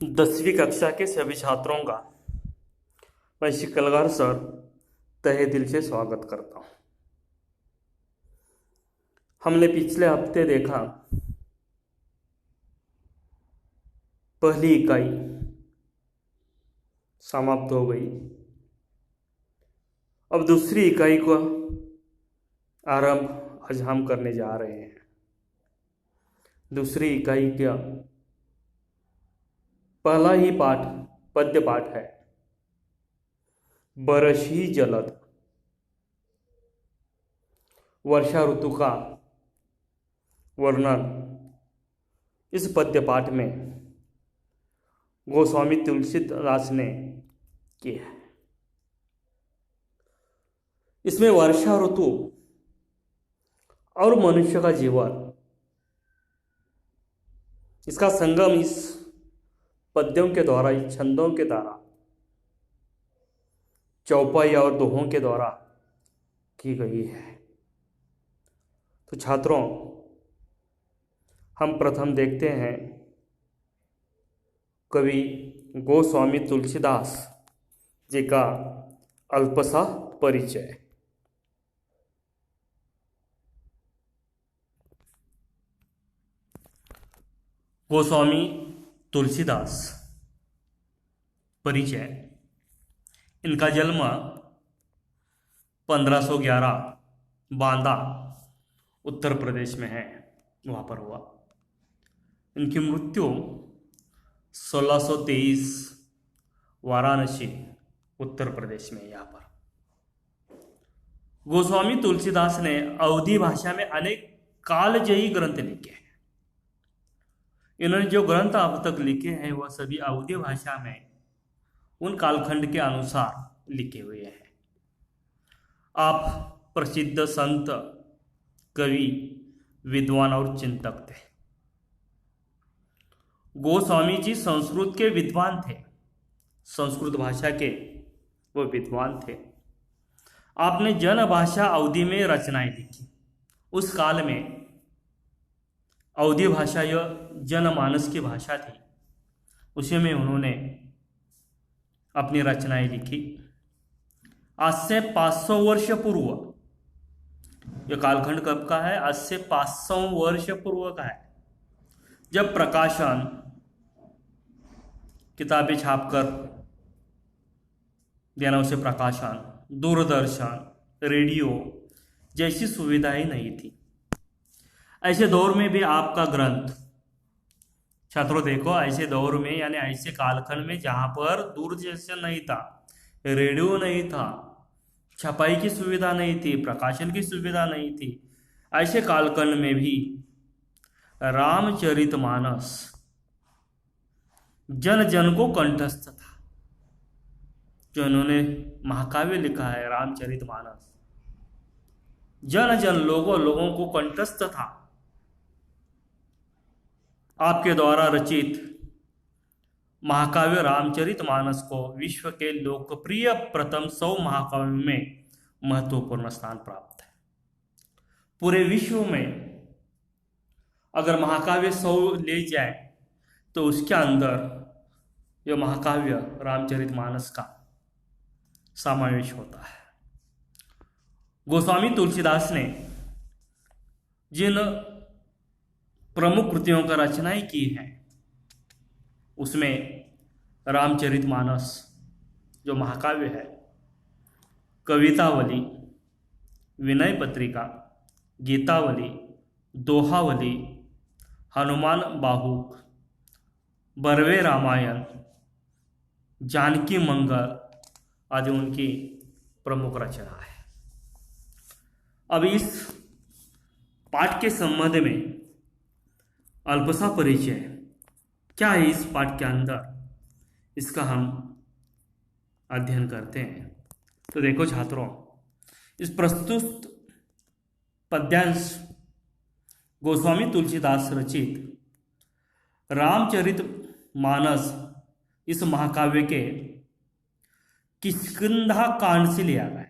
10वीं कक्षा के सभी छात्रों का मैं शिकलगार सर तहे दिल से स्वागत करता हूँ। हमने पिछले हफ्ते देखा पहली इकाई समाप्त हो गई। अब दूसरी इकाई को आरंभ आज हम करने जा रहे हैं। दूसरी इकाई का पहला ही पाठ पद्य पाठ है, बरसी जलद। वर्षा ऋतु का वर्णन इस पद्य पाठ में गोस्वामी तुलसीदास ने किया है। इसमें वर्षा ऋतु और मनुष्य का जीवन, इसका संगम इस पद्यों के द्वारा, इस छंदों के द्वारा, चौपाई और दोहों के द्वारा की गई है। तो छात्रों, हम प्रथम देखते हैं कवि गोस्वामी तुलसीदास जी का अल्पसा परिचय। गोस्वामी तुलसीदास परिचय। इनका जन्म 1511 बांदा उत्तर प्रदेश में है, वहाँ पर हुआ। इनकी मृत्यु 1623 वाराणसी उत्तर प्रदेश में, यहाँ पर। गोस्वामी तुलसीदास ने अवधी भाषा में अनेक कालजयी ग्रंथ लिखे हैं। इन्होंने जो ग्रंथ अब तक लिखे हैं वह सभी अवधी भाषा में उन कालखंड के अनुसार लिखे हुए हैं। आप प्रसिद्ध संत, कवि, विद्वान और चिंतक थे। गोस्वामी जी संस्कृत के विद्वान थे, संस्कृत भाषा के वो विद्वान थे। आपने जन भाषा अवधी में रचनाएं लिखी। उस काल में अवधी भाषा यह जनमानस की भाषा थी, उसी में उन्होंने अपनी रचनाएं लिखी। आज से 500 वर्ष पूर्व, यह कालखंड कब का है? आज से 500 वर्ष पूर्व का है, जब प्रकाशन, किताबें छापकर देना, उसे प्रकाशन, दूरदर्शन, रेडियो जैसी सुविधाएं नहीं थी। ऐसे दौर में भी आपका ग्रंथ, छात्रों देखो, ऐसे दौर में यानी ऐसे कालखंड में जहां पर दूरदर्शन नहीं था, रेडियो नहीं था, छपाई की सुविधा नहीं थी, प्रकाशन की सुविधा नहीं थी, ऐसे कालखंड में भी रामचरितमानस जन जन को कंठस्थ था। जो इन्होंने महाकाव्य लिखा है रामचरितमानस, जन जन लोगों को कंठस्थ था। आपके द्वारा रचित महाकाव्य रामचरितमानस को विश्व के लोकप्रिय प्रथम 100 महाकाव्य में महत्वपूर्ण स्थान प्राप्त है। पूरे विश्व में अगर महाकाव्य 100 ले जाए तो उसके अंदर यह महाकाव्य रामचरितमानस का समावेश होता है। गोस्वामी तुलसीदास ने जिन प्रमुख कृतियों का रचनाएं की हैं, उसमें रामचरितमानस जो महाकाव्य है, कवितावली, विनय पत्रिका, गीतावली, दोहावली, हनुमान बाहुक, बरवे रामायण, जानकी मंगल आदि उनकी प्रमुख रचना है। अब इस पाठ के संबंध में अल्पसा परिचय क्या है, इस पाठ के अंदर इसका हम अध्ययन करते हैं। तो देखो छात्रों, इस प्रस्तुत पद्यांश गोस्वामी तुलसीदास रचित रामचरितमानस इस महाकाव्य के किष्किंधा कांड से लिया गया है।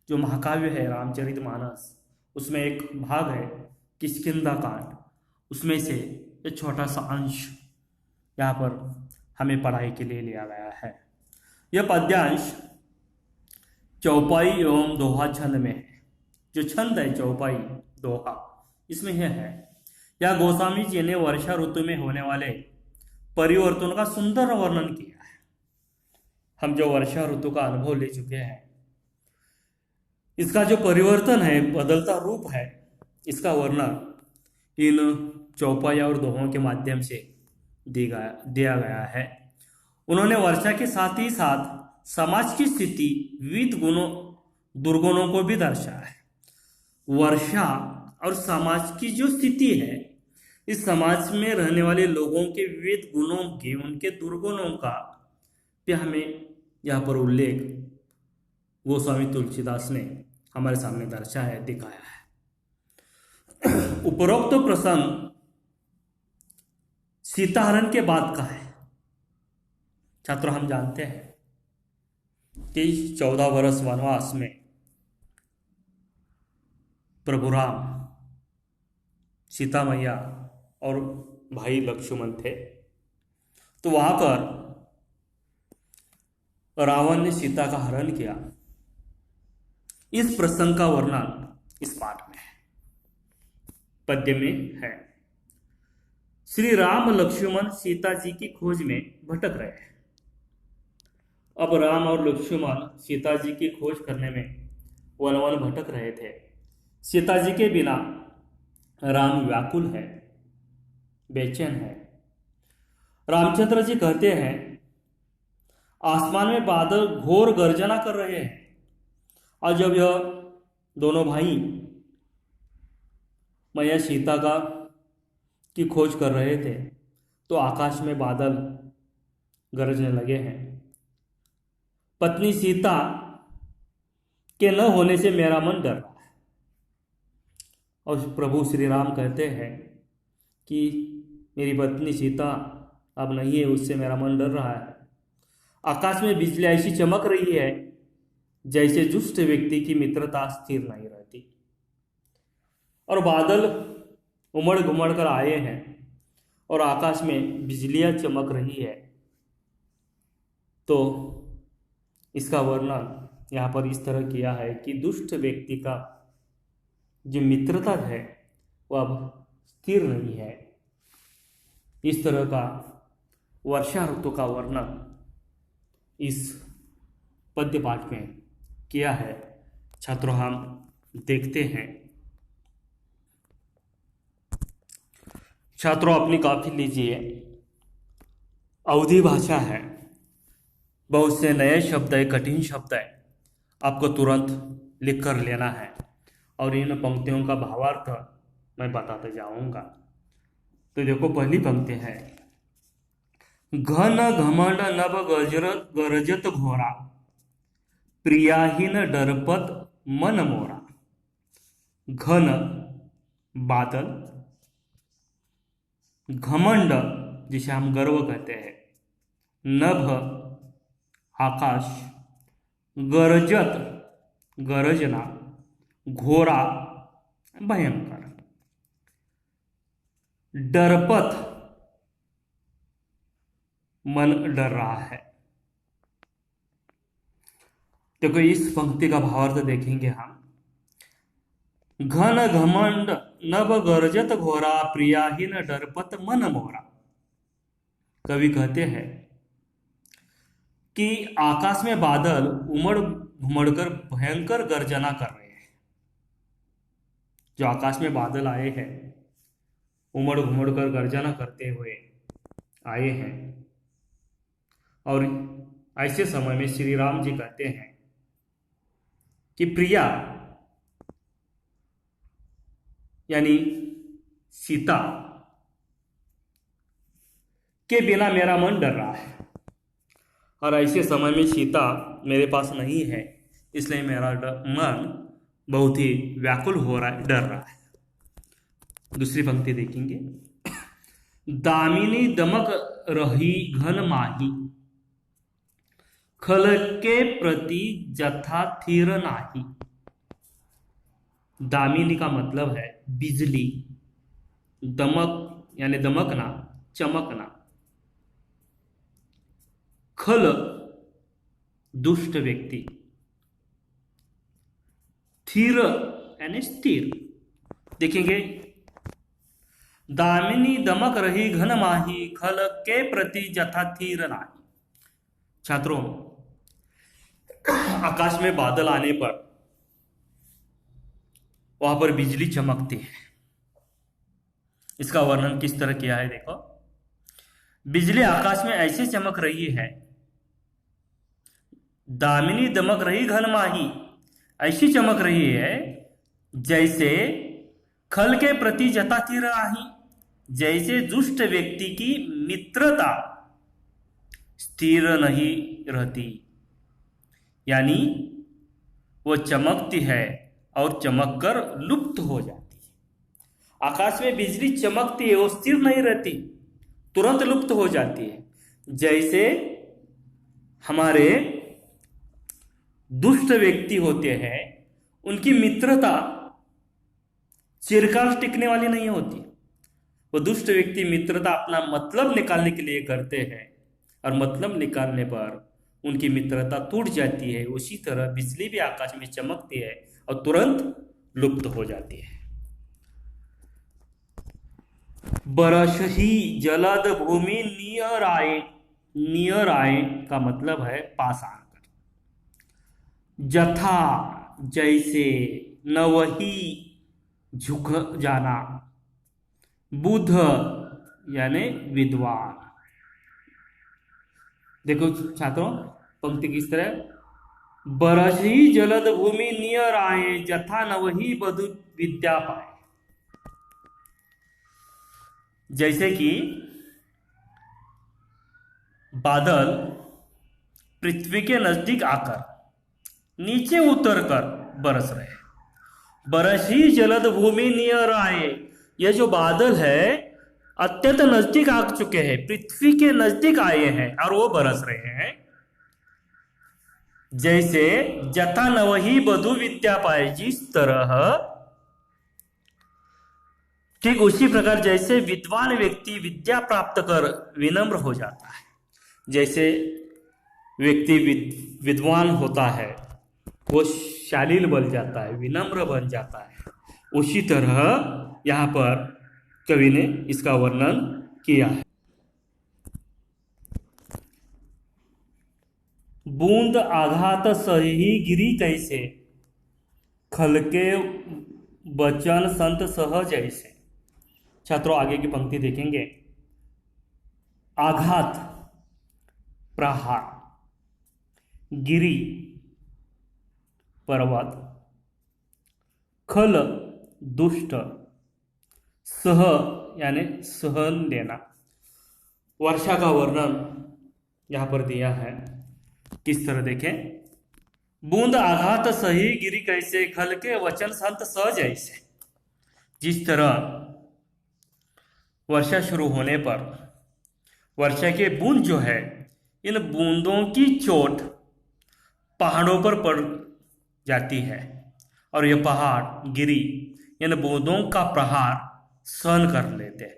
जो महाकाव्य है रामचरितमानस, उसमें एक भाग है किष्किंधा कांड, उसमें से एक छोटा सा अंश यहाँ पर हमें पढ़ाई के लिए लिया गया है। यह पद्यांश चौपाई एवं दोहा छंद में है। जो छंद है चौपाई दोहा, इसमें यह है, यह गोस्वामी जी ने वर्षा ऋतु में होने वाले परिवर्तन का सुंदर वर्णन किया है। हम जो वर्षा ऋतु का अनुभव ले चुके हैं, इसका जो परिवर्तन है, बदलता रूप है, इसका वर्णन इन चौपाई और दोहों के माध्यम से दिया गया है। उन्होंने वर्षा के साथ ही साथ समाज की स्थिति, विविध गुणों दुर्गुणों को भी दर्शाया है। वर्षा और समाज की जो स्थिति है, इस समाज में रहने वाले लोगों के विविध गुणों के, उनके दुर्गुणों का भी हमें यहाँ पर उल्लेख गोस्वामी तुलसीदास ने हमारे सामने दर्शाया है, दिखाया है। उपरोक्त प्रसंग सीताहरण के बाद का है। छात्रों, हम जानते हैं कि 14 वर्ष वनवास में प्रभु राम, सीता मैया और भाई लक्ष्मण थे। तो वहां पर रावण ने सीता का हरण किया। इस प्रसंग का वर्णन इस पाठ में है, पद्य में है। श्री राम लक्ष्मण सीता जी की खोज में भटक रहे हैं। अब राम और लक्ष्मण सीता जी की खोज करने में वन वन भटक रहे थे। सीता जी के बिना राम व्याकुल है, बेचैन है। रामचंद्र जी कहते हैं, आसमान में बादल घोर गर्जना कर रहे हैं। और जब यह दोनों भाई मैया सीता की खोज कर रहे थे, तो आकाश में बादल गरजने लगे हैं। पत्नी सीता के न होने से मेरा मन डर रहा है। और प्रभु श्री राम कहते हैं कि मेरी पत्नी सीता अब नहीं है, उससे मेरा मन डर रहा है। आकाश में बिजली ऐसी चमक रही है जैसे दुष्ट व्यक्ति की मित्रता स्थिर नहीं रहती। और बादल उमड़ घुमड़ कर आए हैं और आकाश में बिजलियां चमक रही है। तो इसका वर्णन यहाँ पर इस तरह किया है कि दुष्ट व्यक्ति का जो मित्रता है वह अब स्थिर नहीं है। इस तरह का वर्षा ऋतु का वर्णन इस पद्य पाठ में किया है। छात्रों, हम देखते हैं। छात्रों, अपनी कॉपी लीजिए। अवधी भाषा है, बहुत से नए शब्द है, कठिन शब्द है, आपको तुरंत लिख कर लेना है और इन पंक्तियों का भावार्थ मैं बताते जाऊंगा। तो देखो, पहली पंक्ति है, घन घमंड नभ गरजत घोरा, प्रियाहीन डरपत मन मोरा। घन बादल, घमंड जिसे हम गर्व कहते हैं, नभ आकाश, गरजत गरजना, घोरा भयंकर, डरपत मन डर रहा है। देखो, इस पंक्ति का भावार्थ देखेंगे हम। घन घमंड नभ गरजत घोरा, प्रियाहीन डरपत मन मोरा। कवि कहते हैं कि आकाश में बादल उमड़ घुमड़कर भयंकर गर्जना कर रहे हैं। जो आकाश में बादल आए हैं, उमड़ घुमड़कर गर्जना करते हुए आए हैं। और ऐसे समय में श्री राम जी कहते हैं कि प्रिया यानी सीता के बिना मेरा मन डर रहा है। और ऐसे समय में सीता मेरे पास नहीं है, इसलिए मेरा मन बहुत ही व्याकुल हो रहा है, डर रहा है। दूसरी पंक्ति देखेंगे, दामिनी दमक रही घन माही, खल के प्रति जथा थिर नाही। दामिनी का मतलब है बिजली, दमक यानी दमकना, चमकना, खल दुष्ट व्यक्ति, थीर यानी स्थिर। देखेंगे, दामिनी दमक रही घन माही, खल के प्रति जथा थीर नाही। छात्रों, आकाश में बादल आने पर वहां पर बिजली चमकती है। इसका वर्णन किस तरह किया है, देखो। बिजली आकाश में ऐसे चमक रही है, दामिनी दमक रही घन माही, ऐसी चमक रही है जैसे खल के प्रति जता थीर नाही, जैसे दुष्ट व्यक्ति की मित्रता स्थिर नहीं रहती, यानी वो चमकती है और चमककर लुप्त हो जाती है। आकाश में बिजली चमकती है, वो स्थिर नहीं रहती, तुरंत लुप्त हो जाती है। जैसे हमारे दुष्ट व्यक्ति होते हैं, उनकी मित्रता चिरकाल टिकने वाली नहीं होती। वो दुष्ट व्यक्ति मित्रता अपना मतलब निकालने के लिए करते हैं, और मतलब निकालने पर उनकी मित्रता टूट जाती है। उसी तरह बिजली भी आकाश में चमकती है और तुरंत लुप्त हो जाती है। बरस ही जलद भूमि नियर आए, नियर आए का मतलब है पास आकर। जथा जैसे, नवही झुक जाना, बुध यानी विद्वान। देखो छात्रों, पंक्ति किस तरह, बरसी जलद भूमि नियर आए, जथा नवही बधु विद्या पाए। जैसे कि बादल पृथ्वी के नजदीक आकर नीचे उतरकर बरस रहे, बरसी जलद भूमि नियर आए। यह जो बादल है अत्यंत नजदीक आ चुके हैं, पृथ्वी के नजदीक आए हैं और वो बरस रहे हैं। जैसे जथा नवही बधु विद्या पाए, जिस तरह, ठीक उसी प्रकार जैसे विद्वान व्यक्ति विद्या प्राप्त कर विनम्र हो जाता है। जैसे व्यक्ति विद्वान होता है, वो शालील बन जाता है, विनम्र बन जाता है। उसी तरह यहाँ पर कवि ने इसका वर्णन किया है। बूंद आघात सही गिरी कैसे, खल के वचन संत सहज ऐसे। छात्रों, आगे की पंक्ति देखेंगे, आघात प्रहार, गिरी पर्वत, खल दुष्ट, सह यानी सहन देना। वर्षा का वर्णन यहां पर दिया है, किस तरह देखें, बूंद आघात सही गिरी कैसे, खल के वचन संत सहज ऐसे। जिस तरह वर्षा शुरू होने पर वर्षा के बूंद जो है, इन बूंदों की चोट पहाड़ों पर पड़ जाती है और ये पहाड़ गिरी इन बूंदों का प्रहार सहन कर लेते हैं।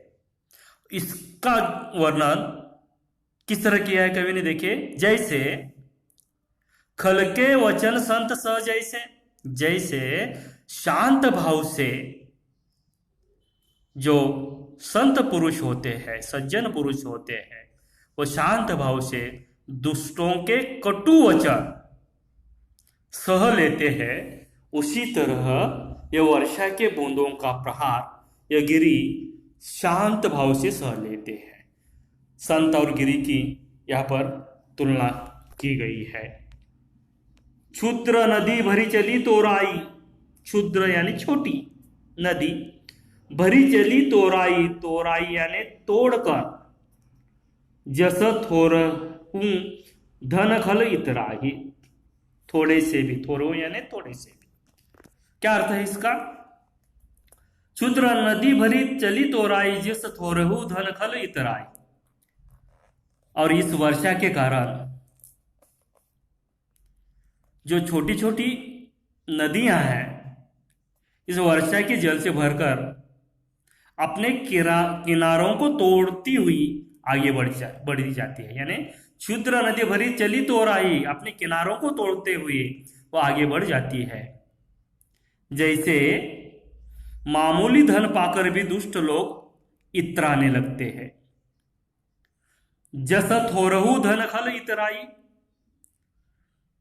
इसका वर्णन किस तरह किया है कवि ने, देखिए, जैसे खल के वचन संत सहज ऐसे, जैसे शांत भाव से जो संत पुरुष होते हैं, सज्जन पुरुष होते हैं, वो शांत भाव से दुष्टों के कटु वचन सह लेते हैं, उसी तरह ये वर्षा के बूंदों का प्रहार यह गिरी शांत भाव से सह लेते हैं। संत और गिरी की यहाँ पर तुलना की गई है। क्षुद्र नदी भरी चली तोराई, क्षुद्र यानी छोटी नदी, भरी चली तोराई, तोराई यानी तोड़कर, जस थोरहूं धन खल इतराही, थोड़े से भी, थोरो यानी थोड़े से भी। क्या अर्थ है इसका, क्षुद्र नदी भरी चली तोराई, जस थोरहूं धन खल इतराई। और इस वर्षा के कारण जो छोटी छोटी नदियां हैं, इस वर्षा के जल से भरकर अपने किनारों को तोड़ती हुई आगे बढ़ी जाती है, यानी क्षुद्र नदी भरी चली तो आई, अपने किनारों को तोड़ते हुए वो आगे बढ़ जाती है। जैसे मामूली धन पाकर भी दुष्ट लोग इतराने लगते हैं। जस थोरहु धन खल इतराई,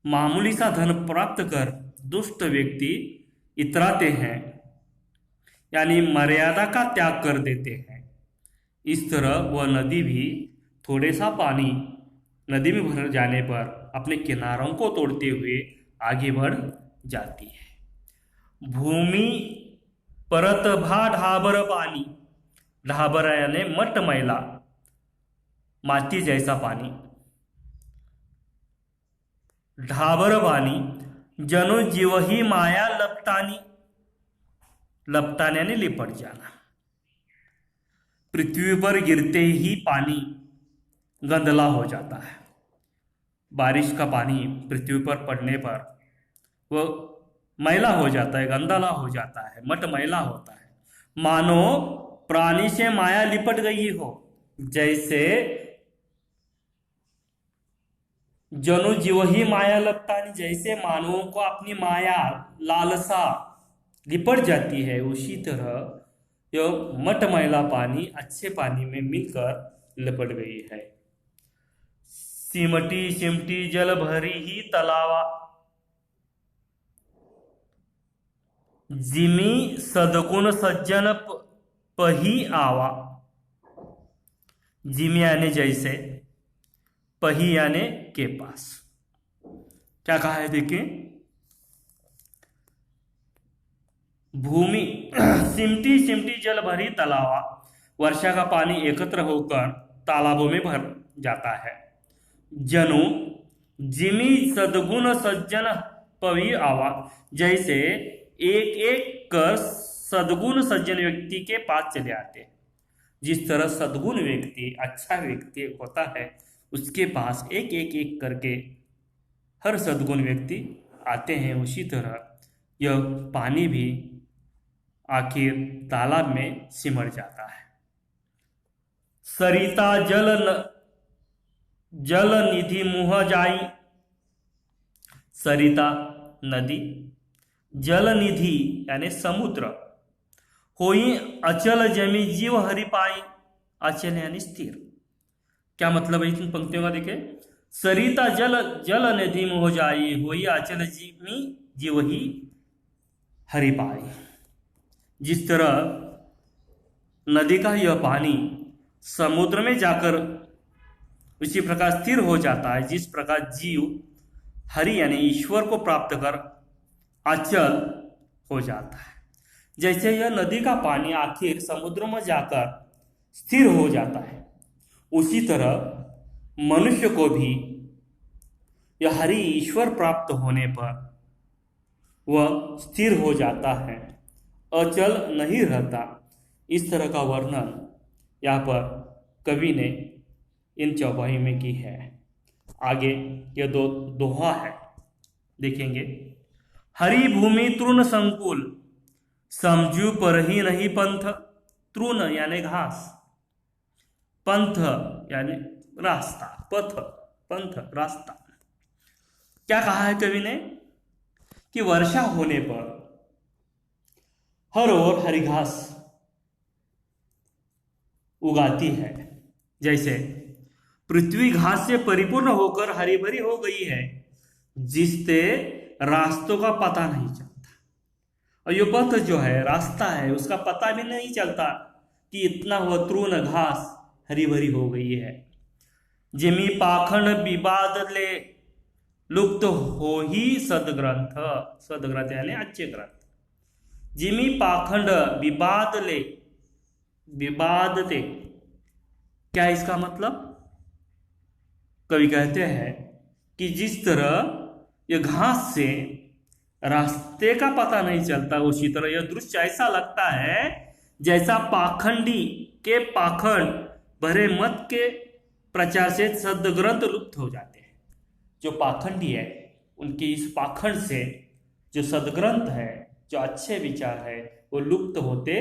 मामूली सा धन प्राप्त कर दुष्ट व्यक्ति इतराते हैं, यानी मर्यादा का त्याग कर देते हैं। इस तरह वह नदी भी थोड़े सा पानी नदी में भर जाने पर अपने किनारों को तोड़ते हुए आगे बढ़ जाती है। भूमि परत भा ढाबर पानी, ढाबर यानी मट मैला, माटी जैसा पानी। ढाबर पानी जनो जीव ही माया लपटानी, लपटाने यानी लिपट जाना। पृथ्वी पर गिरते ही पानी गंदला हो जाता है। बारिश का पानी पृथ्वी पर पड़ने पर वो मैला हो जाता है, गंदला हो जाता है, मट मैला होता है। मानो प्राणी से माया लिपट गई हो, जैसे जनो जीव ही माया लपटानी, जैसे मानवों को अपनी माया लालसा लिपट जाती है, उसी तरह यह मट मैला पानी अच्छे पानी में मिलकर लिपट गई है। सिमटी सिमटी जल भरी ही तलावा, जिमी सदगुण सज्जन पही आवा। जिमी यानी जैसे, पही यानी के पास। क्या कहा है देखिए, भूमि सिमटी सिमटी जल भरी तलावा, वर्षा का पानी एकत्र होकर तालाबों में भर जाता है। जनु जिमी सदगुण सज्जन पवी आवा, जैसे एक एक कर सदगुण सज्जन व्यक्ति के पास चले आते हैं। जिस तरह सदगुण व्यक्ति, अच्छा व्यक्ति होता है, उसके पास एक एक एक करके हर सदगुण व्यक्ति आते हैं, उसी तरह यह पानी भी आखिर तालाब में सिमट जाता है। सरिता जल निधि मुह जाई, सरिता नदी, जल निधि यानी समुद्र, होई अचल जमी जीव हरि पाई, अचल यानी स्थिर। क्या मतलब है इन पंक्तियों का देखे, सरिता जल निधि मुह जाई, होई अचल जमी जीव ही हरि पाई। जिस तरह नदी का यह पानी समुद्र में जाकर उसी प्रकार स्थिर हो जाता है, जिस प्रकार जीव हरि यानी ईश्वर को प्राप्त कर अचल हो जाता है। जैसे यह नदी का पानी आखिर समुद्र में जाकर स्थिर हो जाता है, उसी तरह मनुष्य को भी यह हरि ईश्वर प्राप्त होने पर वह स्थिर हो जाता है, अचल नहीं रहता। इस तरह का वर्णन यहाँ पर कवि ने इन चौपाई में की है। आगे यह दोहा है, देखेंगे। हरि भूमि तृण संकुल, समझू पर ही नहीं पंथ। तृण यानी घास, पंथ यानी रास्ता, पथ, पंथ रास्ता। क्या कहा है कवि ने कि वर्षा होने पर हर ओर हरी घास उगाती है। जैसे पृथ्वी घास से परिपूर्ण होकर हरी भरी हो गई है, जिससे रास्तों का पता नहीं चलता। और ये पथ जो है, रास्ता है, उसका पता भी नहीं चलता कि इतना हुआ तृण घास हरी भरी हो गई है। जिमी पाखंड विवाद ले लुप्त हो ही सदग्रंथ, सदग्रंथ यानी अच्छे ग्रंथ। जिमी पाखंड विवाद ले, विवाद ते, क्या इसका मतलब? कवि कहते हैं कि जिस तरह यह घास से रास्ते का पता नहीं चलता, उसी तरह यह दृश्य ऐसा लगता है जैसा पाखंडी के पाखंड भरे मत के प्रचार से सदग्रंथ लुप्त हो जाते हैं। जो पाखंडी है, उनके इस पाखंड से जो सदग्रंथ है, जो अच्छे विचार है, वो लुप्त होते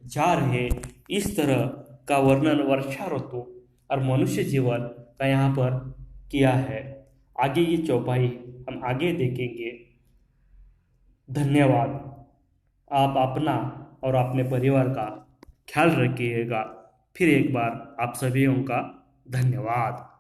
जा रहे। इस तरह का वर्णन वर्षा ऋतु और मनुष्य जीवन का यहाँ पर किया है। आगे की चौपाई हम आगे देखेंगे। धन्यवाद। आप अपना और अपने परिवार का ख्याल रखिएगा। फिर एक बार आप सभी का धन्यवाद।